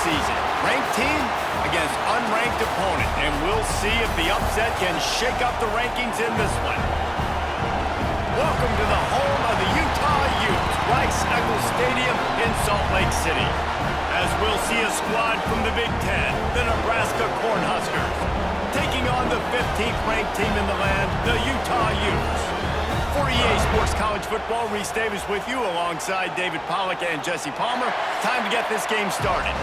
season. Ranked team against unranked opponent, and we'll see if the upset can shake up the rankings in this one. Welcome to the home of the Utah Utes, Rice-Eccles Stadium in Salt Lake City. As we'll see a squad from the Big Ten, the Nebraska Cornhuskers, taking on the 15th ranked team in the land, the Utah Utes. For EA Sports College Football, Reese Davis with you alongside David Pollack and Jesse Palmer. Time to get this game started.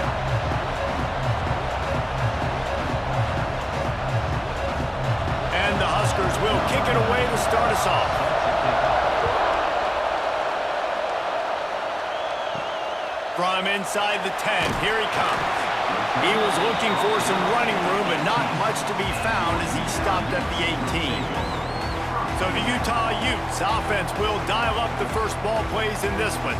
And the Huskers will kick it away to start us off. From inside the 10, here he comes. He was looking for some running room, but not much to be found as he stopped at the 18. So the Utah Utes offense will dial up the first ball plays in this one.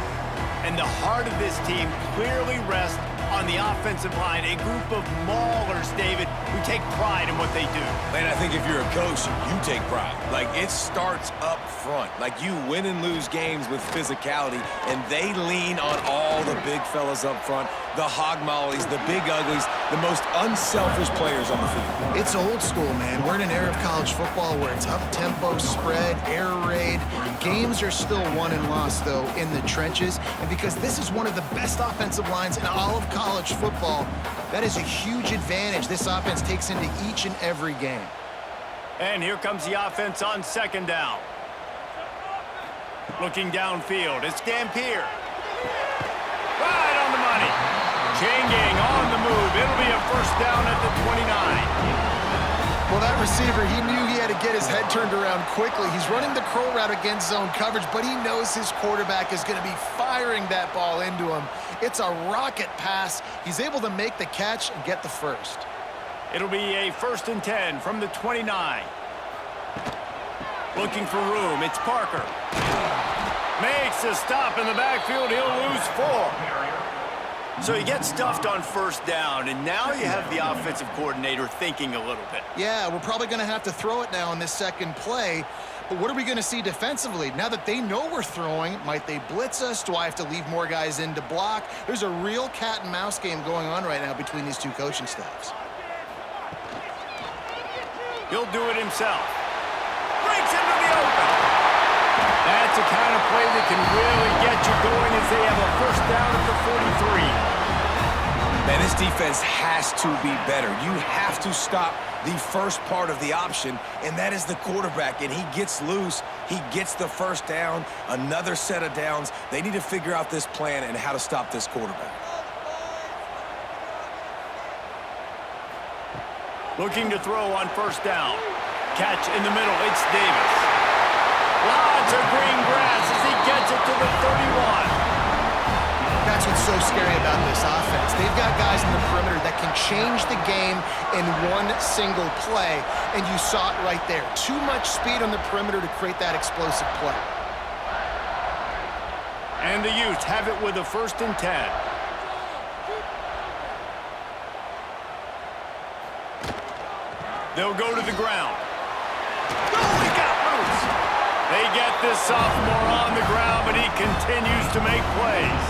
And the heart of this team clearly rests on the offensive line, a group of maulers, David, who take pride in what they do. Man, I think if you're a coach, you take pride. Like, it starts up front. Like, you win and lose games with physicality, and they lean on all the big fellas up front, the hog mollies, the big uglies, the most unselfish players on the field. It's old school, man. We're in an era of college football where it's up-tempo, spread, air raid. Games are still won and lost, though, in the trenches. And because this is one of the best offensive lines in all of college football, that is a huge advantage this offense takes into each and every game. And here comes the offense on second down. Looking downfield, it's Dampier. Right on the money. Chain gang on the move. It'll be a first down at the 29. Well, that receiver, he knew he had to get his head turned around quickly. He's running the crow route against zone coverage, but he knows his quarterback is going to be firing that ball into him. It's a rocket pass. He's able to make the catch and get the first. It'll be a 1st and 10 from the 29. Looking for room. It's Parker. Makes a stop in the backfield. He'll lose 4. So he gets stuffed on first down, and now you have the offensive coordinator thinking a little bit. Yeah, we're probably going to have to throw it now in this second play. But what are we going to see defensively? Now that they know we're throwing, might they blitz us? Do I have to leave more guys in to block? There's a real cat and mouse game going on right now between these two coaching staffs. He'll do it himself. Breaks into the open. That's the kind of play that can really get you going as they have a first down at the 43. Man, this defense has to be better. You have to stop the first part of the option, and that is the quarterback. And he gets loose. He gets the first down, another set of downs. They need to figure out this plan and how to stop this quarterback. Looking to throw on first down. Catch in the middle. It's Davis. Lots of green grass as he gets it to the 31. That's what's so scary about this offense. They've got guys in the perimeter that can change the game in one single play, and you saw it right there. Too much speed on the perimeter to create that explosive play. And the Utes have it with a 1st and 10. They'll go to the ground. Oh, he got loose. They get this sophomore on the ground, but he continues to make plays.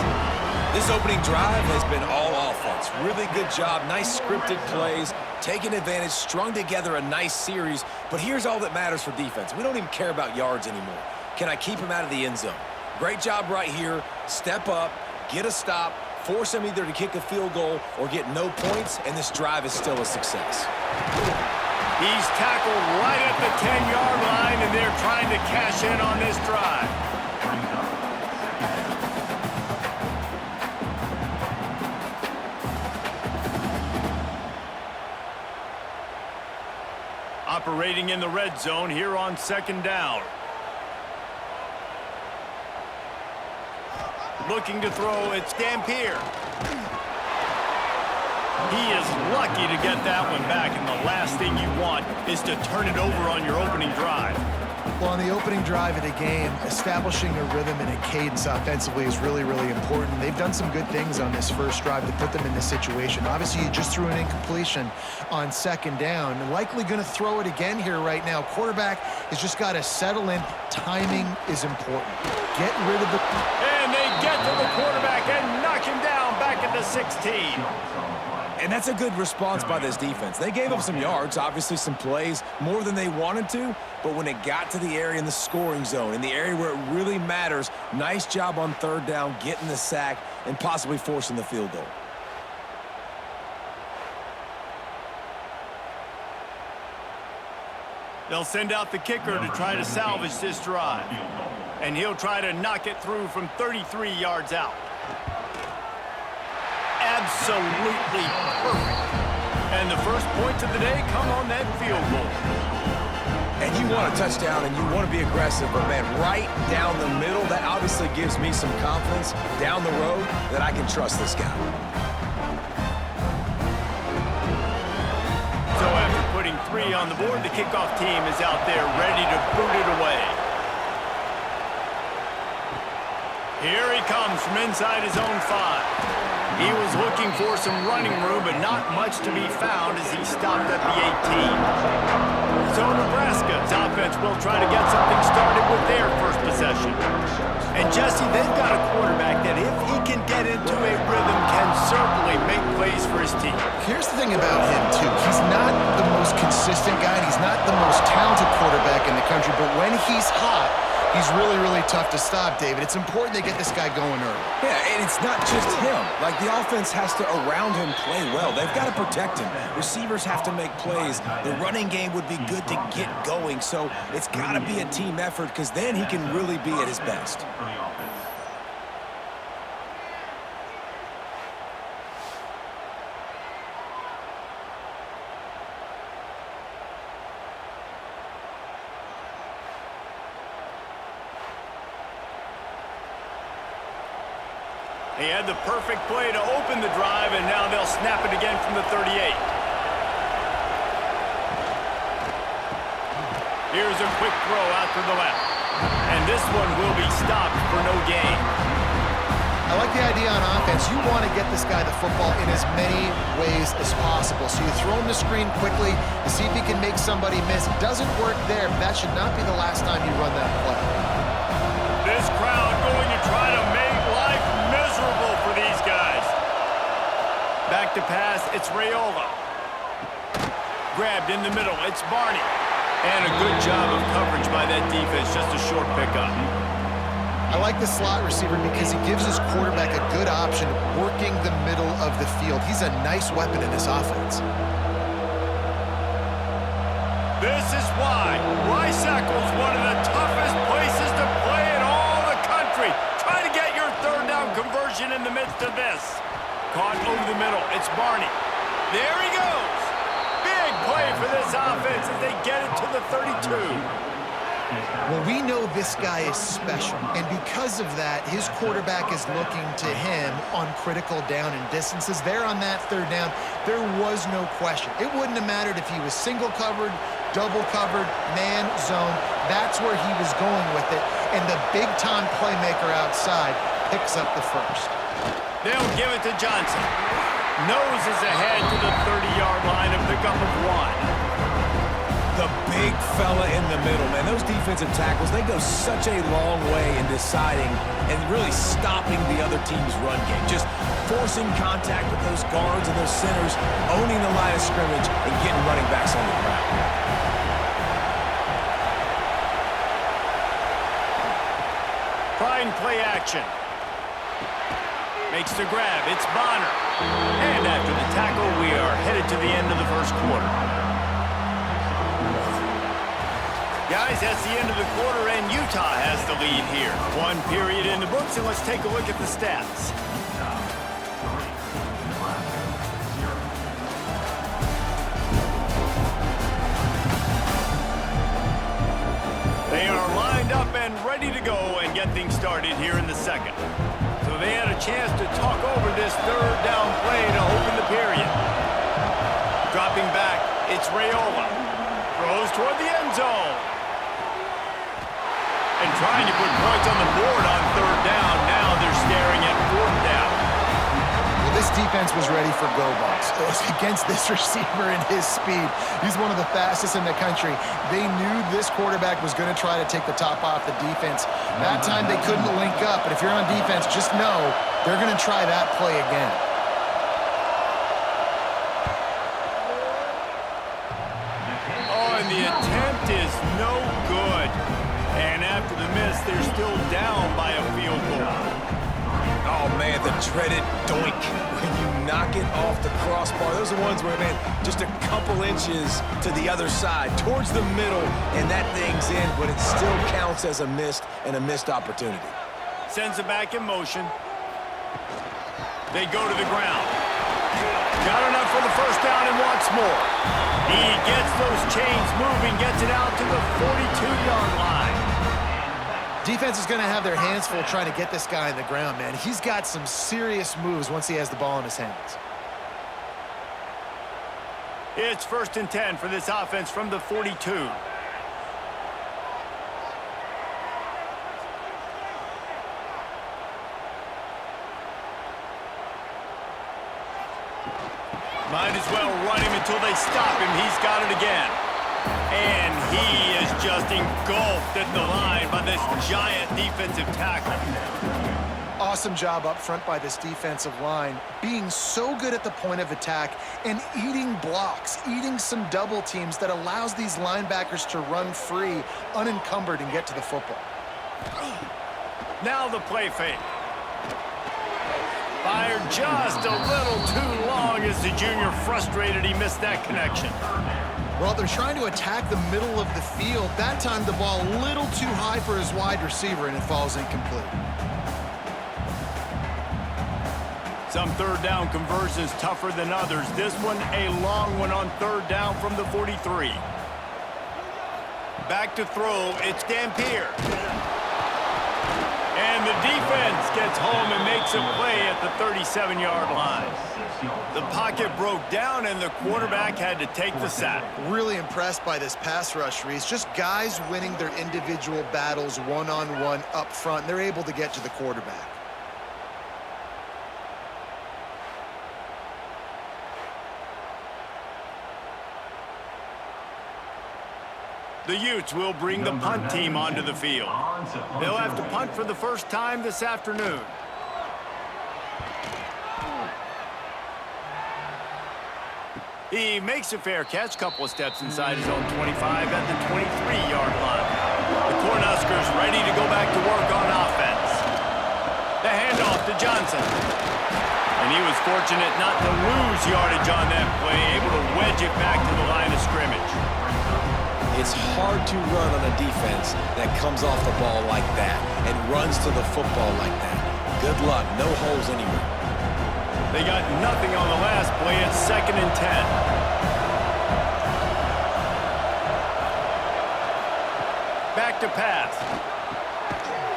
This opening drive has been all offense. Really good job, nice scripted plays, taking advantage, strung together a nice series. But here's all that matters for defense. We don't even care about yards anymore. Can I keep him out of the end zone? Great job right here. Step up, get a stop, force him either to kick a field goal or get no points, and this drive is still a success. He's tackled right at the 10-yard line, and they're trying to cash in on this drive. Operating in the red zone here on second down. Looking to throw, it's Dampier. He is lucky to get that one back, and the last thing you want is to turn it over on your opening drive. Well, on the opening drive of the game, establishing a rhythm and a cadence offensively is really, really important. They've done some good things on this first drive to put them in this situation. Obviously, you just threw an incompletion on second down. Likely going to throw it again here right now. Quarterback has just got to settle in. Timing is important. Get rid of the... And they get to the quarterback and knock him down back at the the 16. And that's a good response by this defense. They gave up some yards, obviously some plays, more than they wanted to, but when it got to the area in the scoring zone, in the area where it really matters, nice job on third down, getting the sack, and possibly forcing the field goal. They'll send out the kicker to try to salvage this drive. And he'll try to knock it through from 33 yards out. Absolutely perfect. And the first points of the day come on that field goal. And you want a touchdown and you want to be aggressive, but man, right down the middle, that obviously gives me some confidence down the road that I can trust this guy. So after putting 3 on the board, the kickoff team is out there ready to boot it away. Here he comes from inside his own 5. He was looking for some running room, but not much to be found as he stopped at the 18. So Nebraska's offense will try to get something started with their first possession. And Jesse, they've got a quarterback that if he can get into a rhythm, can certainly make plays for his team. Here's the thing about him, too. He's not the most consistent guy, and he's not the most talented quarterback in the country, but when he's hot, he's really, really tough to stop, David. It's important they get this guy going early. Yeah, and it's not just him. Like, the offense has to, around him, play well. They've got to protect him. Receivers have to make plays. The running game would be good to get going, so it's got to be a team effort because then he can really be at his best. He had the perfect play to open the drive, and now they'll snap it again from the 38. Here's a quick throw out to the left. And this one will be stopped for no gain. I like the idea on offense. You want to get this guy the football in as many ways as possible. So you throw him the screen quickly to see if he can make somebody miss. It doesn't work there, but that should not be the last time you run that play. This crowd going to try to make life miserable for these guys. Back to pass, it's Raiola. Grabbed in the middle, it's Barney. And a good job of coverage by that defense, just a short pickup. I like the slot receiver because he gives his quarterback a good option working the middle of the field. He's a nice weapon in this offense. This is why Rice-Eccles is one of the toughest places to play in all the country. Try to get your third down conversion in the midst of this. Caught over the middle, it's Barney. There he goes. Big play for this offense as they get it to the 32. Well, we know this guy is special, and because of that, his quarterback is looking to him on critical down and distances. There on that third down, there was no question. It wouldn't have mattered if he was single covered, double covered, man, zone. That's where he was going with it, and the big-time playmaker outside picks up the first. They'll give it to Johnson. Noses ahead to the 30-yard line, a pickup of 1. The big fella in the middle, man. Those defensive tackles, they go such a long way in deciding and really stopping the other team's run game. Just forcing contact with those guards and those centers, owning the line of scrimmage, and getting running backs on the ground. Trying play action. Makes the grab. It's Bonner. And after the tackle, we are headed to the end of the first quarter. Guys, that's the end of the quarter, and Utah has the lead here. 1 period in the books, and let's take a look at the stats. They are lined up and ready to go and get things started here in the second. So they had a chance to talk over this third down play to open the period. Dropping back, it's Raiola. Throws toward the end zone. And trying to put points on the board on third down. Now they're staring at fourth down. Well, this defense was ready for go balls. Against this receiver and his speed, he's one of the fastest in the country. They knew this quarterback was going to try to take the top off the defense. That time they couldn't link up, but if you're on defense, just know they're going to try that play again. attempt is no good. And after the miss, they're still down by a field goal. Oh, man, the dreaded doink when you knock it off the crossbar. Those are ones where, man, just a couple inches to the other side, towards the middle, and that thing's in, but it still counts as a missed opportunity. Sends it back in motion. They go to the ground. Got enough for the first down and wants more. He gets those chains moving, gets it out to the 42-yard line. Defense is going to have their hands full trying to get this guy on the ground, man. He's got some serious moves once he has the ball in his hands. It's 1st and 10 for this offense from the 42. Might as well run him until they stop him. He's got it again. And he is just engulfed at the line by this giant defensive tackle. Awesome job up front by this defensive line, being so good at the point of attack and eating blocks, eating some double teams that allows these linebackers to run free, unencumbered, and get to the football. Now the play fake. Fired just a little too long as the junior frustrated he missed that connection. Well, they're trying to attack the middle of the field. That time the ball a little too high for his wide receiver, and it falls incomplete. Some third down conversions tougher than others. This one a long one on 3rd down from the 43. Back to throw, it's Dampier. And the defense gets home and makes a play at the 37-yard line. The pocket broke down, and the quarterback had to take the sack. Really impressed by this pass rush, Reese. Just guys winning their individual battles one-on-one up front. They're able to get to the quarterback. The Utes will bring the punt team onto the field. They'll have to punt for the first time this afternoon. He makes a fair catch, couple of steps inside his own 25 at the 23-yard line. The Cornhuskers ready to go back to work on offense. The handoff to Johnson. And he was fortunate not to lose yardage on that play, able to wedge it back to the line of scrimmage. It's hard to run on a defense that comes off the ball like that and runs to the football like that. Good luck. No holes anywhere. They got nothing on the last play. It's 2nd and 10. Back to pass.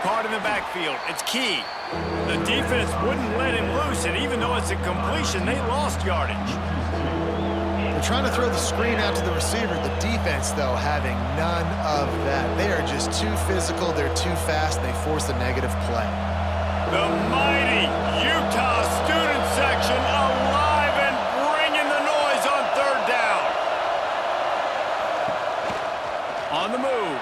Caught in the backfield. It's Key. The defense wouldn't let him loose, and even though it's a completion, they lost yardage. They're trying to throw the screen out to the receiver. The defense, though, having none of that. They are just too physical. They're too fast. They force a negative play. The mighty Utah student section alive and bringing the noise on 3rd down. On the move.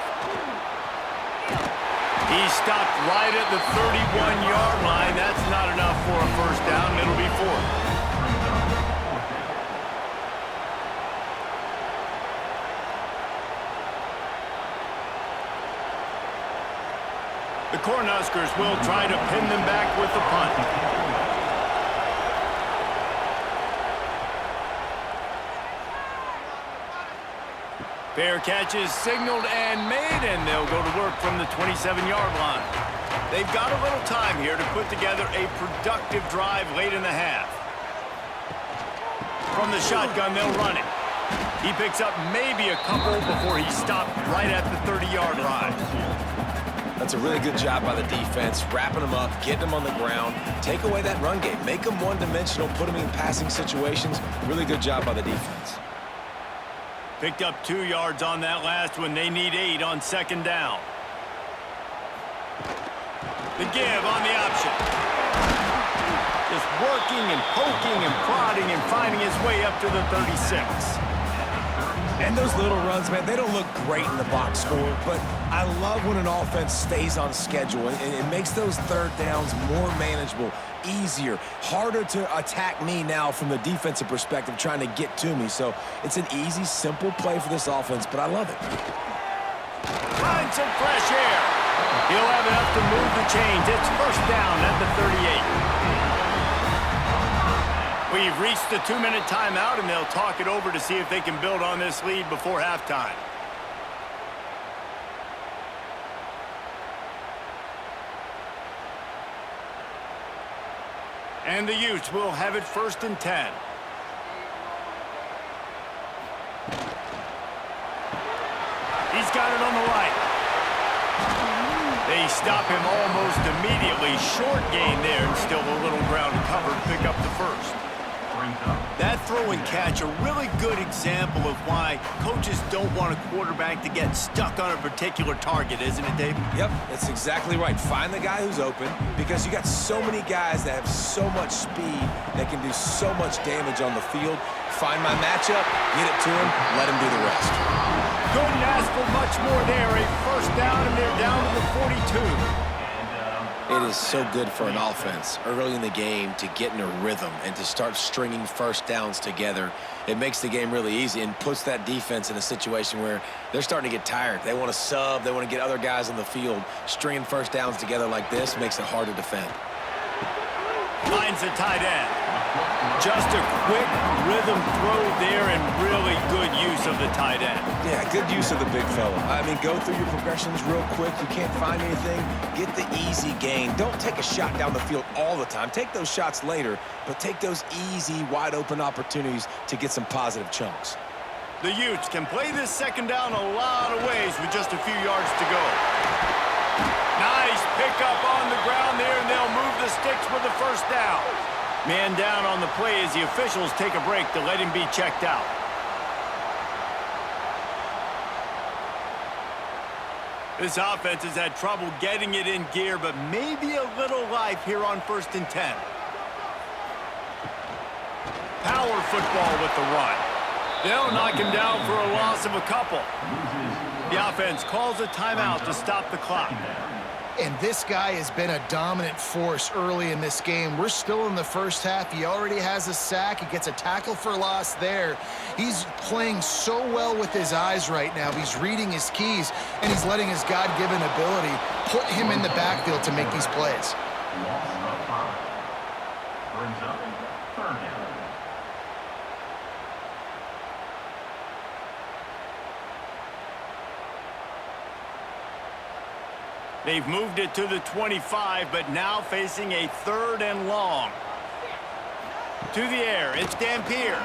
He stopped right at the 31-yard line. That's not enough for a first down. It'll be 4th. The Cornhuskers will try to pin them back with the punt. Fair catch is signaled and made, and they'll go to work from the 27-yard line. They've got a little time here to put together a productive drive late in the half. From the shotgun, they'll run it. He picks up maybe a couple before he stopped right at the 30-yard line. That's a really good job by the defense, wrapping them up, getting them on the ground, take away that run game, make them one-dimensional, put them in passing situations. Really good job by the defense. Picked up 2 yards on that last one. They need 8 on 2nd down. The give on the option. Just working and poking and prodding and finding his way up to the 36. And those little runs, man, they don't look great in the box score, but I love when an offense stays on schedule, and it makes those 3rd downs more manageable, easier, harder to attack me now from the defensive perspective trying to get to me. So it's an easy, simple play for this offense, but I love it. Find some fresh air. He'll have enough to move the chains. It's first down at the 38. We've reached the 2-minute timeout, and they'll talk it over to see if they can build on this lead before halftime. And the Utes will have it first and 10. He's got it on the right. They stop him almost immediately. Short gain there, and still a little ground to cover to pick up the first. That throw and catch, a really good example of why coaches don't want a quarterback to get stuck on a particular target, isn't it, David? Yep, that's exactly right. Find the guy who's open, because you got so many guys that have so much speed that can do so much damage on the field. Find my matchup, get it to him, let him do the rest. Couldn't ask for much more there. A first down, and they're down to the 42. It is so good for an offense early in the game to get in a rhythm and to start stringing first downs together. It makes the game really easy and puts that defense in a situation where they're starting to get tired. They want to sub. They want to get other guys on the field. Stringing first downs together like this makes it hard to defend. Finds a tight end. Just a quick rhythm throw there, and really good use of the tight end. Yeah, good use of the big fella. I mean, go through your progressions real quick. You can't find anything, get the easy gain. Don't take a shot down the field all the time. Take those shots later, but take those easy, wide-open opportunities to get some positive chunks. The Utes can play this second down a lot of ways with just a few yards to go. Nice pickup on the ground there, and they'll move the sticks with the first down. Man down on the play as the officials take a break to let him be checked out. This offense has had trouble getting it in gear, but maybe a little life here on first and 10. Power football with the run. They'll knock him down for a loss of a couple. The offense calls a timeout to stop the clock. And this guy has been a dominant force early in this game. We're still in the first half. He already has a sack. He gets a tackle for loss there. He's playing so well with his eyes right now. He's reading his keys, and he's letting his God-given ability put him in the backfield to make these plays. Brings up third down. They've moved it to the 25, but now facing a third and long. To the air, it's Dampier.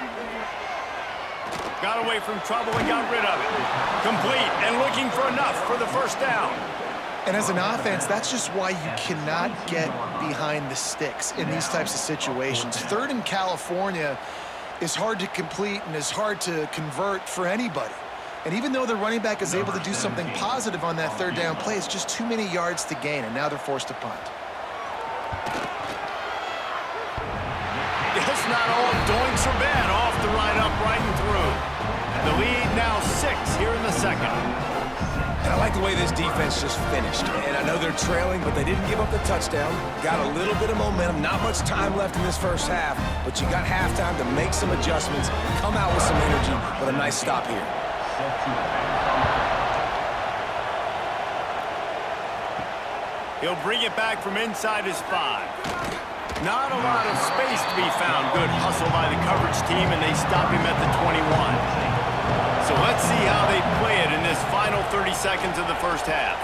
Got away from trouble and got rid of it. Complete and looking for enough for the first down. And as an offense, that's just why you cannot get behind the sticks in these types of situations. Third in California is hard to complete and is hard to convert for anybody. And even though the running back is able to do something positive on that third down play, it's just too many yards to gain, and now they're forced to punt. It's not all doinks are bad off the right upright and through. The lead now 6 here in the second. And I like the way this defense just finished. And I know they're trailing, but they didn't give up the touchdown. Got a little bit of momentum. Not much time left in this first half, but you got halftime to make some adjustments, come out with some energy, with a nice stop here. He'll bring it back from inside his 5. Not a lot of space to be found. Good hustle by the coverage team, and they stop him at the 21. So let's see how they play it in this final 30 seconds of the first half.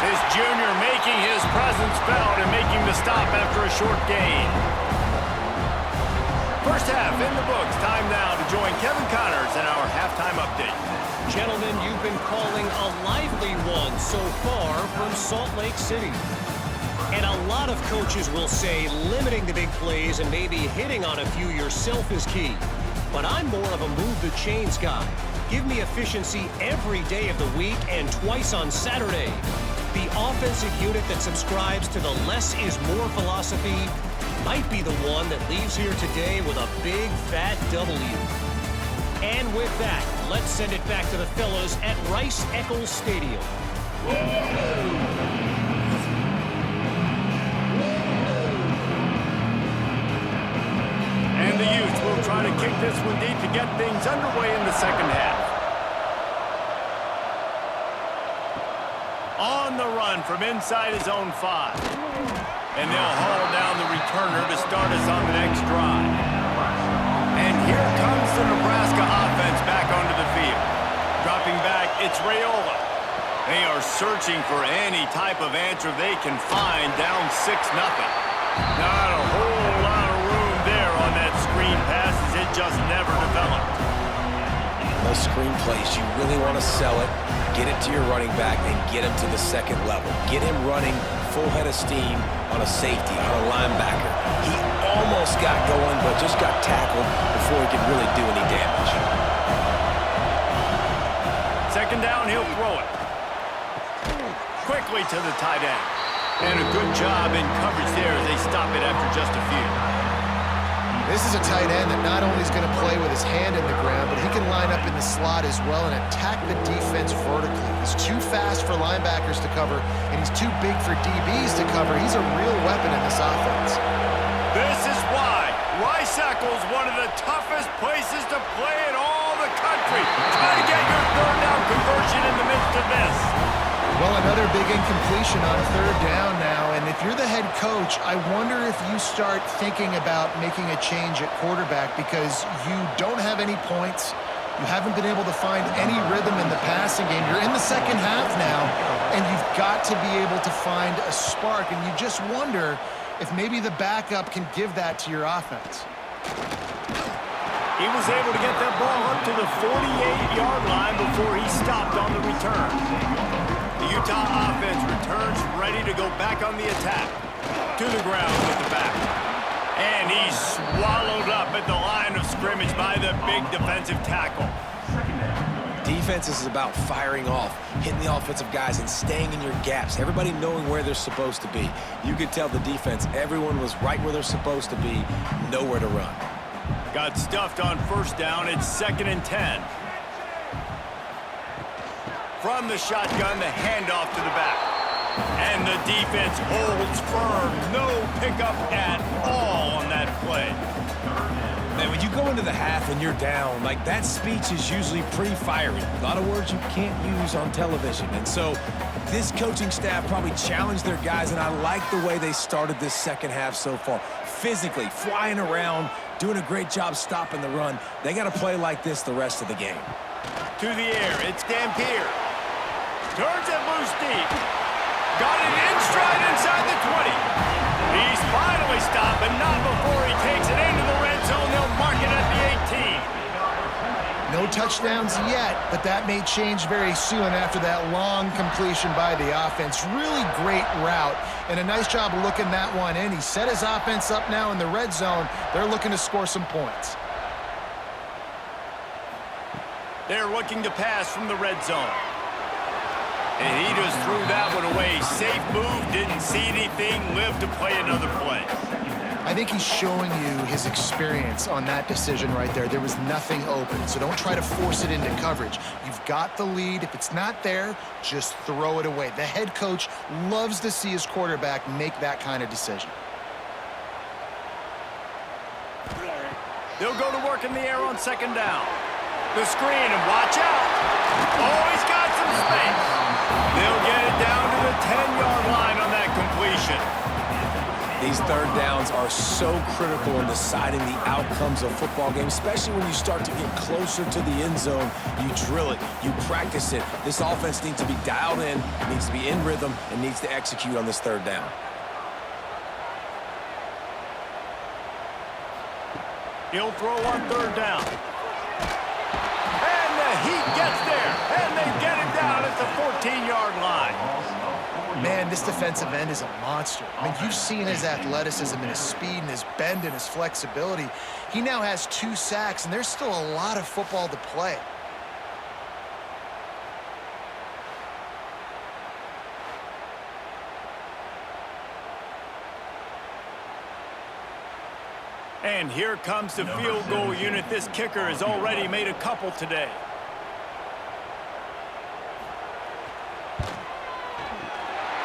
This junior making his presence felt and making the stop after a short gain. First half in the books. Time now to join Kevin Connors in our halftime update. Gentlemen, you've been calling a lively one so far from Salt Lake City. And a lot of coaches will say limiting the big plays and maybe hitting on a few yourself is key. But I'm more of a move the chains guy. Give me efficiency every day of the week and twice on Saturday. The offensive unit that subscribes to the less is more philosophy might be the one that leaves here today with a big fat W. And with that, let's send it back to the fellas at Rice-Eccles Stadium. And the Utes will try to kick this one deep to get things underway in the second half. on the run from inside his own 5. And they'll haul down the returner to start us on the next drive. And here comes the Nebraska offense back onto the field. Dropping back, it's Raiola. They are searching for any type of answer they can find down 6-0. Not a whole lot of room there on that screen pass as it just never developed. Those screen plays, you really want to sell it, get it to your running back, and get him to the second level. Get him running full head of steam on a safety, on a linebacker. He almost got going, but just got tackled before he could really do any damage. Second down, he'll throw it. Quickly to the tight end. And a good job in coverage there as they stop it after just a few. This is a tight end that not only is going to play with his hand in the ground, but he can line up in the slot as well and attack the defense vertically. He's too fast for linebackers to cover, and he's too big for DBs to cover. He's a real weapon in this offense. This is why Rice-Eccles one of the toughest places to play in all the country. Try to get your third down conversion in the midst of this. Well, another big incompletion on third down now, and if you're the head coach, I wonder if you start thinking about making a change at quarterback because you don't have any points. You haven't been able to find any rhythm in the passing game. You're in the second half now, and you've got to be able to find a spark, and you just wonder if maybe the backup can give that to your offense. He was able to get that ball up to the 48-yard line before he stopped on the return. The Utah offense returns ready to go back on the attack. To the ground with the back. And he's swallowed up at the line of scrimmage by the big defensive tackle. Defense is about firing off, hitting the offensive guys, and staying in your gaps. Everybody knowing where they're supposed to be. You could tell the defense, everyone was right where they're supposed to be, nowhere to run. Got stuffed on first down. It's 2nd and 10. From the shotgun, the handoff to the back. And the defense holds firm. No pickup at all on that play. Man, when you go into the half and you're down, like that speech is usually pretty fiery. A lot of words you can't use on television. And so this coaching staff probably challenged their guys, and I like the way they started this second half so far. Physically, flying around, doing a great job stopping the run. They got to play like this the rest of the game. To the air, it's Dampier. Turns it loose deep. Got it in stride inside the 20. He's finally stopped, but not before he takes it into the red zone. They'll mark it at the 18. No touchdowns yet, but that may change very soon after that long completion by the offense. Really great route, and a nice job of looking that one in. He set his offense up now in the red zone. They're looking to score some points. They're looking to pass from the red zone. And he just threw that one away. Safe move, didn't see anything, lived to play another play. I think he's showing you his experience on that decision right there. There was nothing open, so don't try to force it into coverage. You've got the lead. If it's not there, just throw it away. The head coach loves to see his quarterback make that kind of decision. They'll go to work in the air on second down. The screen, and watch out. Oh, he's got some space. They'll get it down to the 10-yard line on that completion. These third downs are so critical in deciding the outcomes of football games, especially when you start to get closer to the end zone. You drill it, you practice it. This offense needs to be dialed in, needs to be in rhythm, and needs to execute on this third down. He'll throw on third down. And the Heat gets there, and they get him down at the 14-yard line. Man, this defensive end is a monster. I mean, you've seen his athleticism and his speed and his bend and his flexibility. He now has 2 sacks, and there's still a lot of football to play. And here comes the field goal unit. This kicker has already made a couple today.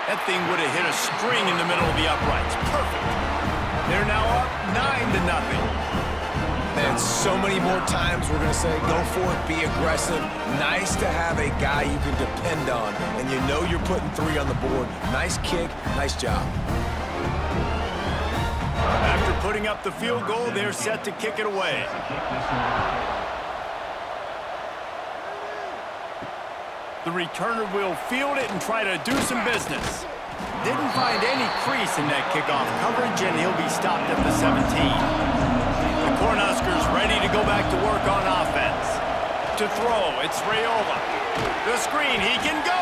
That thing would have hit a string in the middle of the uprights. Perfect. They're now up 9-0. Man, so many more times we're going to say, go for it, be aggressive. Nice to have a guy you can depend on, and you know you're putting 3 on the board. Nice kick, nice job. After putting up the field goal, they're set to kick it away. The returner will field it and try to do some business. Didn't find any crease in that kickoff coverage, and he'll be stopped at the 17. The Cornhuskers ready to go back to work on offense. To throw, it's Raiola. The screen, he can go!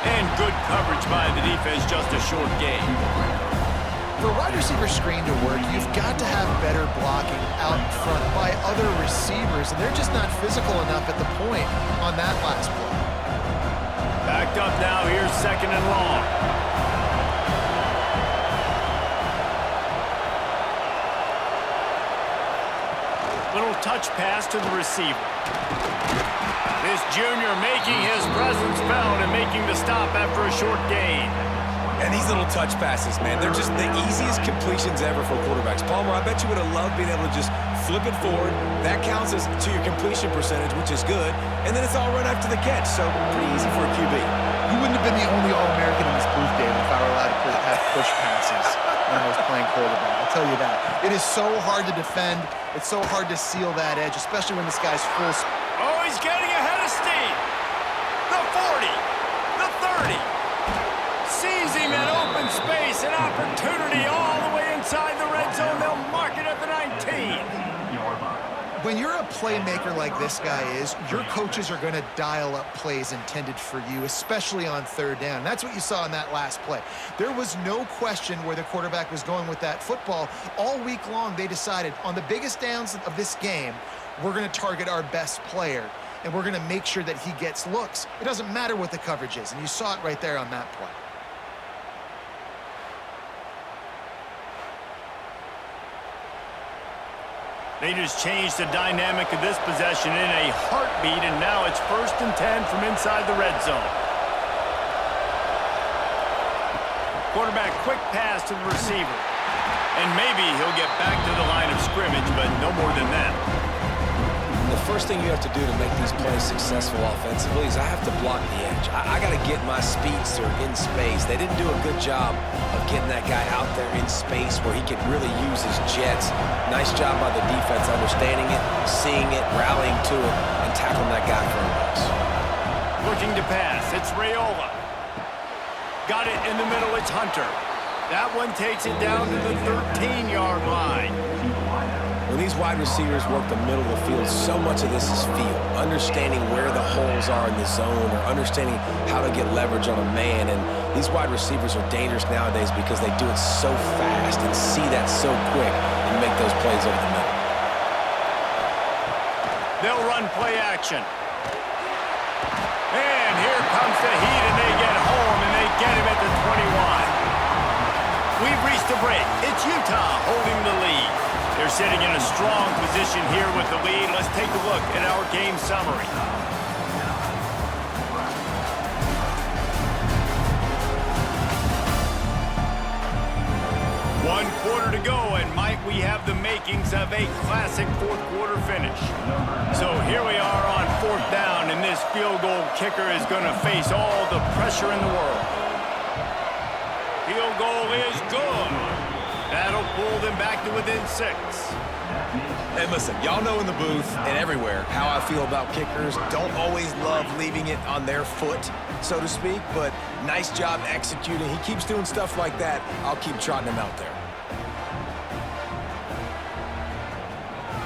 And good coverage by the defense, just a short gain. For a wide receiver screen to work, you've got to have better blocking out in front by other receivers, and they're just not physical enough at the point on that last play. Backed up now, here's 2nd and long. Little touch pass to the receiver. This junior making his presence felt and making the stop after a short gain. And these little touch passes, man, they're just the easiest completions ever for quarterbacks. Palmer, I bet you would have loved being able to just flip it forward. That counts as to your completion percentage, which is good. And then it's all right after the catch, so pretty easy for a QB. You wouldn't have been the only All-American in this booth, David, if I were allowed to have push passes when I was playing quarterback. I'll tell you that. It is so hard to defend. It's so hard to seal that edge, especially when this guy's full speed. Oh, he's getting ahead of steam. The 40, the 30. Sees him in open space, an opportunity all the way inside the red zone. They'll mark it at the 19. When you're a playmaker like this guy is, your coaches are going to dial up plays intended for you, especially on 3rd down. That's what you saw in that last play. There was no question where the quarterback was going with that football. All week long, they decided on the biggest downs of this game, we're going to target our best player, and we're going to make sure that he gets looks. It doesn't matter what the coverage is, and you saw it right there on that play. They just changed the dynamic of this possession in a heartbeat, and now it's 1st and 10 from inside the red zone. Quarterback quick pass to the receiver. And maybe he'll get back to the line of scrimmage, but no more than that. The first thing you have to do to make these plays successful offensively is I have to block the edge. I got to get my speedster in space. They didn't do a good job of getting that guy out there in space where he could really use his jets. Nice job by the defense understanding it, seeing it, rallying to it, and tackling that guy for a loss. Looking to pass, it's Raiola. Got it in the middle, it's Hunter. That one takes it down to the 13-yard line. When these wide receivers work the middle of the field, so much of this is feel. Understanding where the holes are in the zone or understanding how to get leverage on a man. And these wide receivers are dangerous nowadays because they do it so fast and see that so quick and make those plays over the middle. They'll run play action. And here comes the heat, and they get home, and they get him at the 21. We've reached the break. It's Utah holding the lead. They're sitting in a strong position here with the lead. Let's take a look at our game summary. One quarter to go, and might we have the makings of a classic 4th quarter finish. So here we are on 4th down, and this field goal kicker is going to face all the pressure in the world. Field goal is good. That'll pull them back to within 6. And listen, y'all know in the booth and everywhere how I feel about kickers. Don't always love leaving it on their foot, so to speak, but nice job executing. He keeps doing stuff like that. I'll keep trotting him out there.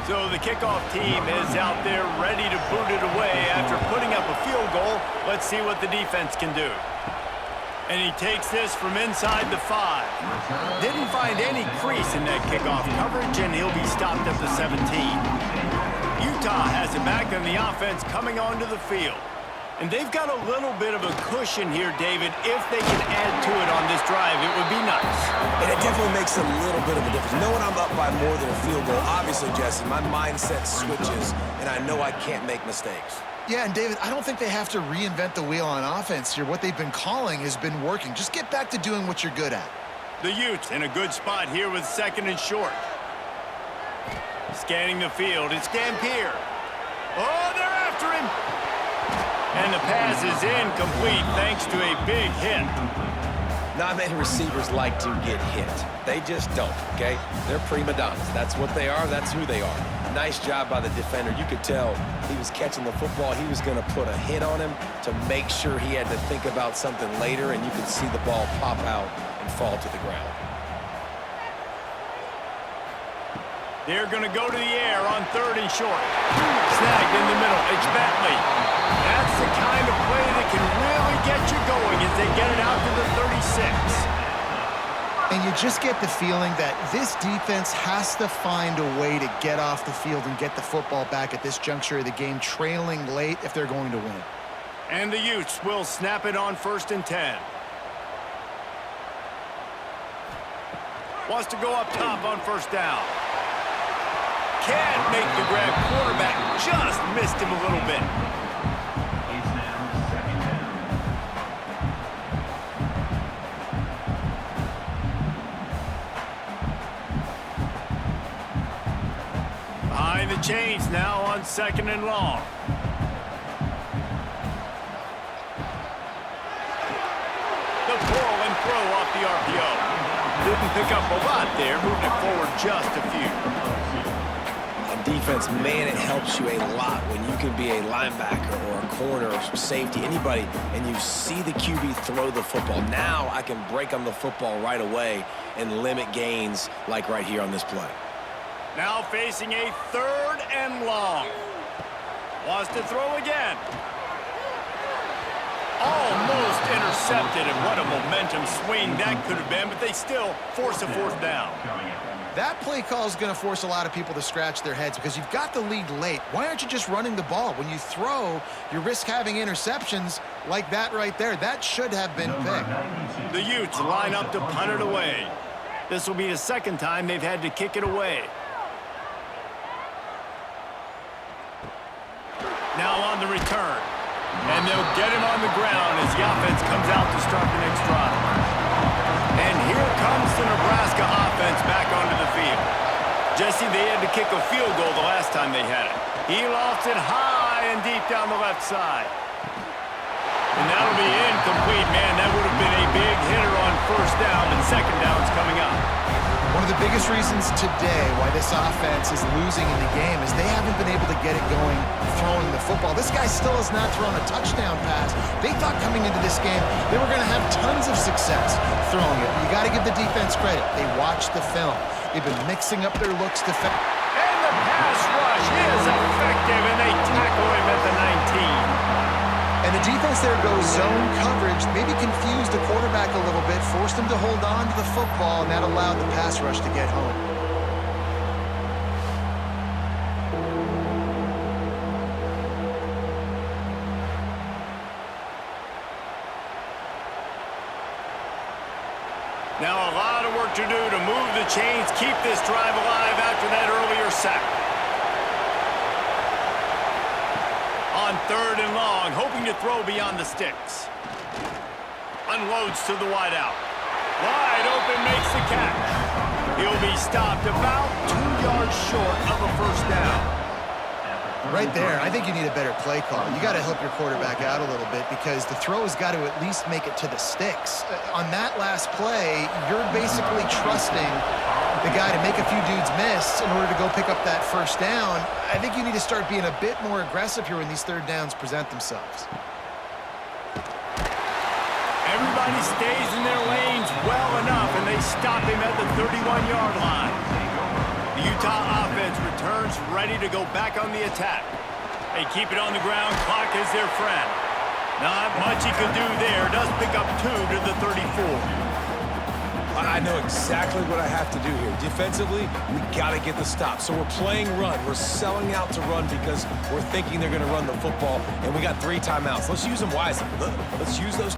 So the kickoff team is out there ready to boot it away after putting up a field goal. Let's see what the defense can do. And he takes this from inside the 5. Didn't find any crease in that kickoff coverage, and he'll be stopped at the 17. Utah has it back on the offense coming onto the field. And they've got a little bit of a cushion here, David. If they can add to it on this drive, it would be nice. And it definitely makes a little bit of a difference. Knowing I'm up by more than a field goal, obviously, Jesse, my mindset switches, and I know I can't make mistakes. Yeah, and David, I don't think they have to reinvent the wheel on offense here. What they've been calling has been working. Just get back to doing what you're good at. The Utes in a good spot here with 2nd and short. Scanning the field, it's Dampier. Oh, they're after him. And the pass is incomplete thanks to a big hit. Not many receivers like to get hit. They just don't, okay? They're prima donnas. That's what they are. That's who they are. Nice job by the defender. You could tell he was catching the football. He was going to put a hit on him to make sure he had to think about something later, and you could see the ball pop out and fall to the ground. They're going to go to the air on 3rd and short. Snagged in the middle. It's Bentley. That's the kind of play that can really get you going as they get it out to the 36. And you just get the feeling that this defense has to find a way to get off the field and get the football back at this juncture of the game, trailing late if they're going to win. And the Utes will snap it on 1st and 10. Wants to go up top on 1st down. Can't make the grab. Quarterback just missed him a little bit. It's now 2nd down. Behind the chains now on 2nd and long. The pull and throw off the RPO. Didn't pick up a lot there, moving it forward just a few. Defense, man, it helps you a lot when you can be a linebacker or a corner or safety, anybody, and you see the QB throw the football. Now I can break on the football right away and limit gains like right here on this play. Now facing a 3rd and long. Wants to throw again. Almost intercepted, and what a momentum swing that could have been, but they still force a 4th down. That play call is going to force a lot of people to scratch their heads because you've got the lead late. Why aren't you just running the ball? When you throw, you risk having interceptions like that right there. That should have been picked. The Utes line up to punt it away. This will be the 2nd time they've had to kick it away. Now on the return. And they'll get him on the ground as the offense comes out to start the next drive. And here comes the Nebraska offense back onto the field. Jesse, they had to kick a field goal the last time they had it. He lost it high and deep down the left side. And that'll be incomplete, man. That would have been a big hitter on 1st down, and 2nd down's coming up. One of the biggest reasons today why this offense is losing in the game is they haven't been able to get it going throwing the football. This guy still has not thrown a touchdown pass. They thought coming into this game they were going to have tons of success throwing it. You got to give the defense credit. They watched the film. They've been mixing up their looks And the pass rush is effective, and they tackle him at the 19. And the defense there goes zone coverage, maybe confused the quarterback a little bit, forced him to hold on to the football, and that allowed the pass rush to get home. Now a lot of work to do to move the chains, keep this drive alive after that earlier sack. On 3rd and long, hoping to throw beyond the sticks. Unloads to the wideout. Wide open, makes the catch. He'll be stopped about 2 yards short of a 1st down. Right there, I think you need a better play call. You got to help your quarterback out a little bit because the throw has got to at least make it to the sticks. On that last play, you're basically trusting the guy to make a few dudes miss in order to go pick up that 1st down. I think you need to start being a bit more aggressive here when these 3rd downs present themselves. Everybody stays in their lanes well enough, and they stop him at the 31-yard line. The Utah offense returns ready to go back on the attack. They keep it on the ground. Clock is their friend. Not much he could do there. Does pick up 2 to the 34. I know exactly what I have to do here. Defensively, we got to get the stop. So we're playing run. We're selling out to run because we're thinking they're going to run the football, and we got 3 timeouts. Let's use them wisely. Let's use those.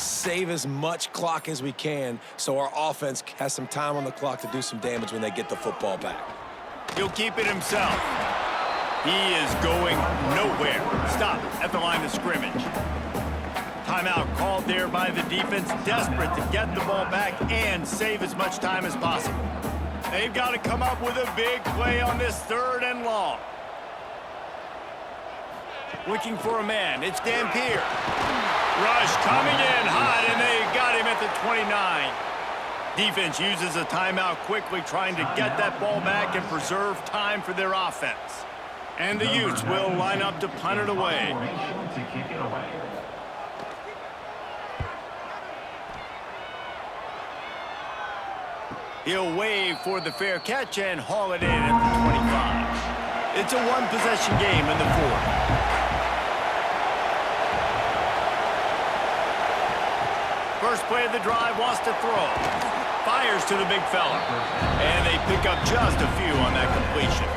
save as much clock as we can so our offense has some time on the clock to do some damage when they get the football back. He'll keep it himself. He is going nowhere. Stop at the line of scrimmage. Timeout called there by the defense, desperate to get the ball back and save as much time as possible. They've got to come up with a big play on this 3rd and long. Looking for a man. It's Dampier. Rush coming in hot, and they got him at the 29. Defense uses a timeout quickly, trying to get that ball back and preserve time for their offense. And the Utes will line up to punt it away. He'll wave for the fair catch and haul it in at the 25. It's a one-possession game in the 4th. First play of the drive, wants to throw. Fires to the big fella. And they pick up just a few on that completion.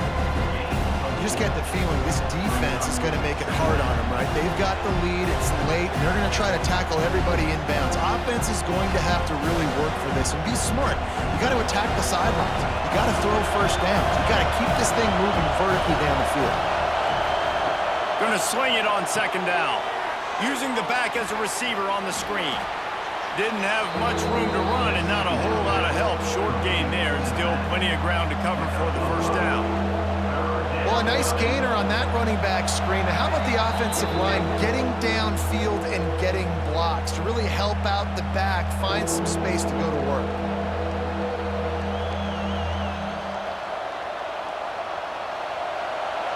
You just get the feeling this defense is going to make it hard on them, right? They've got the lead, it's late, and they're going to try to tackle everybody inbounds. Offense is going to have to really work for this and be smart. You got to attack the sidelines. You got to throw first downs. You got to keep this thing moving vertically down the field. Going to swing it on 2nd down. Using the back as a receiver on the screen. Didn't have much room to run and not a whole lot of help. Short gain there and still plenty of ground to cover for the 1st down. Well, a nice gainer on that running back screen. Now, how about the offensive line getting downfield and getting blocks to really help out the back, find some space to go to work?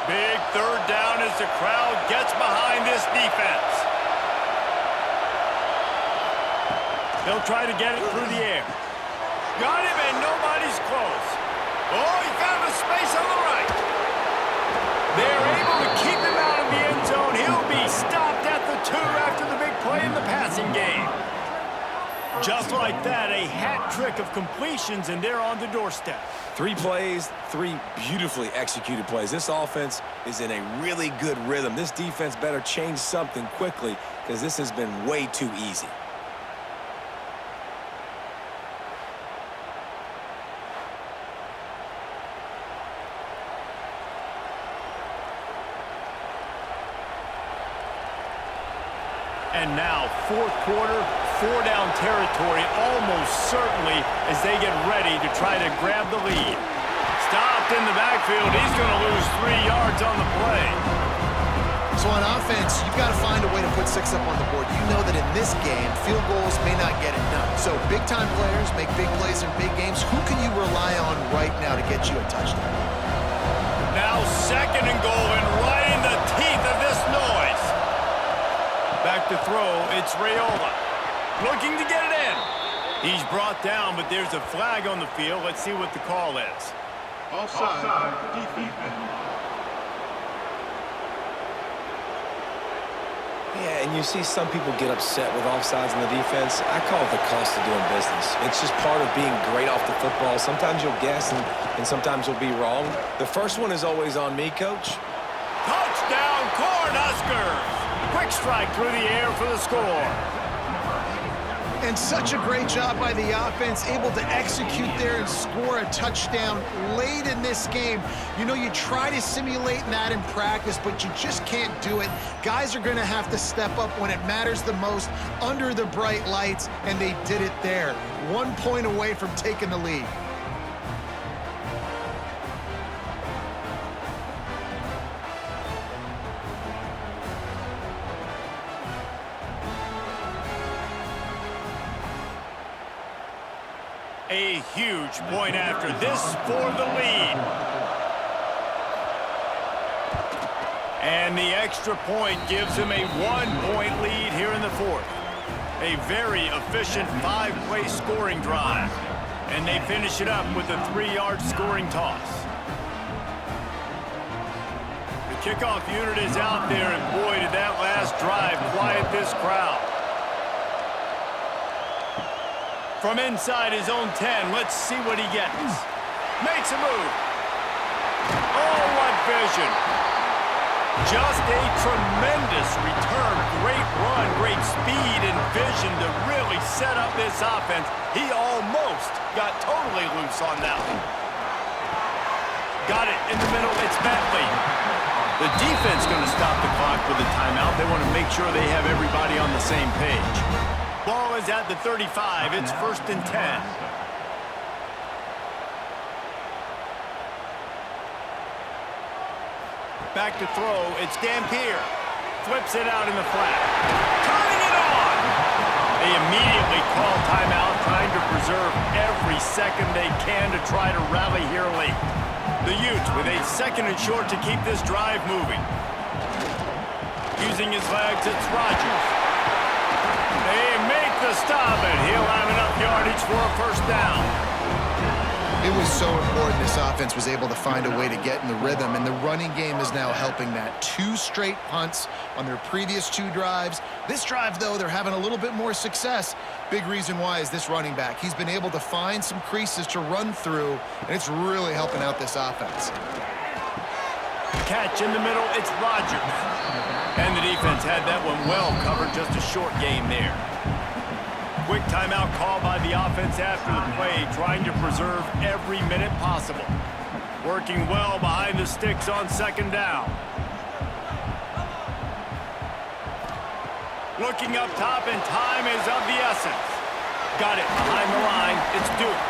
Big 3rd down as the crowd gets behind this defense. They'll try to get it through the air. Got him, and nobody's close. Oh, he found a space on the right. They're able to keep him out of the end zone. He'll be stopped at the 2 after the big play in the passing game. Just like that, a hat trick of completions, and they're on the doorstep. 3 plays, 3 beautifully executed plays. This offense is in a really good rhythm. This defense better change something quickly because this has been way too easy. And now, 4th quarter, 4-down territory almost certainly as they get ready to try to grab the lead. Stopped in the backfield. He's going to lose 3 yards on the play. So on offense, you've got to find a way to put 6 up on the board. You know that in this game, field goals may not get it done. So big-time players make big plays in big games. Who can you rely on right now to get you a touchdown? Now 2nd and goal, and right in the teeth of this noise. Back to throw, it's Raiola. Looking to get it in. He's brought down, but there's a flag on the field. Let's see what the call is. Offside, defense. Yeah, and you see some people get upset with offsides in the defense. I call it the cost of doing business. It's just part of being great off the football. Sometimes you'll guess, and sometimes you'll be wrong. The first one is always on me, Coach. Touchdown, Cornhuskers! Quick strike through the air for the score. And such a great job by the offense, able to execute there and score a touchdown late in this game. You know, you try to simulate that in practice, but you just can't do it. Guys are going to have to step up when it matters the most under the bright lights, and they did it there. 1 point away from taking the lead. A huge point after this for the lead. And the extra point gives him a 1-point lead here in the 4th. A very efficient 5-play scoring drive. And they finish it up with a 3-yard scoring toss. The kickoff unit is out there, and boy, did that last drive quiet this crowd. From inside his own 10, let's see what he gets. Makes a move. Oh, what vision. Just a tremendous return. Great run, great speed and vision to really set up this offense. He almost got totally loose on that one. Got it in the middle. It's Bentley. The defense going to stop the clock with a timeout. They want to make sure they have everybody on the same page. Ball is at the 35. It's 1st and 10. Back to throw. It's Dampier. Flips it out in the flat. Turning it on! They immediately call timeout, trying to preserve every second they can to try to rally here late. The Utes with a 2nd and short to keep this drive moving. Using his legs, it's Rodgers. They make the stop, and he'll have enough yardage for a 1st down. It was so important this offense was able to find a way to get in the rhythm, and the running game is now helping that. 2 straight punts on their previous 2 drives. This drive, though, they're having a little bit more success. Big reason why is this running back. He's been able to find some creases to run through, and it's really helping out this offense. Catch in the middle, it's Rodgers. And the defense had that one well covered, just a short game there. Quick timeout call by the offense after the play, trying to preserve every minute possible. Working well behind the sticks on 2nd down. Looking up top, and time is of the essence. Got it behind the line. It's Duke.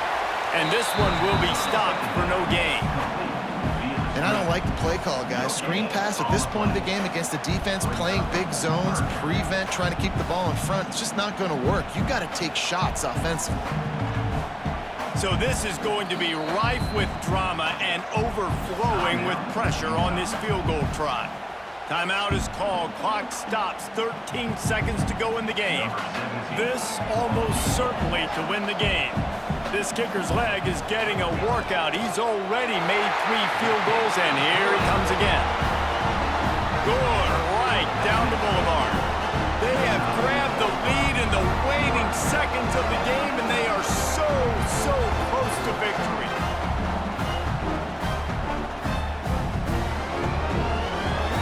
And this one will be stopped for no gain. And I don't like the play call, guys. Screen pass at this point of the game against the defense, playing big zones, prevent, trying to keep the ball in front. It's just not going to work. You got to take shots offensively. So this is going to be rife with drama and overflowing with pressure on this field goal try. Timeout is called. Clock stops. 13 seconds to go in the game. This almost certainly to win the game. This kicker's leg is getting a workout. He's already made 3 field goals, and here he comes again. Good, right down the boulevard. They have grabbed the lead in the waning seconds of the game, and they are so close to victory.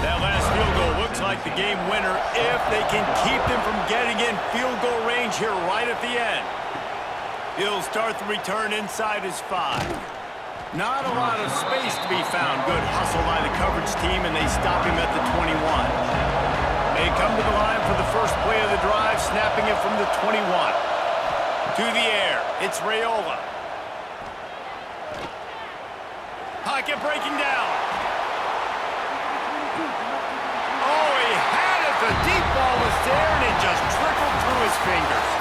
That last field goal looks like the game winner if they can keep them from getting in field goal range here right at the end. He'll start the return inside his 5. Not a lot of space to be found. Good hustle by the coverage team, and they stop him at the 21. They come to the line for the first play of the drive, snapping it from the 21. To the air, it's Raiola. Pocket breaking down. Oh, he had it. The deep ball was there, and it just trickled through his fingers.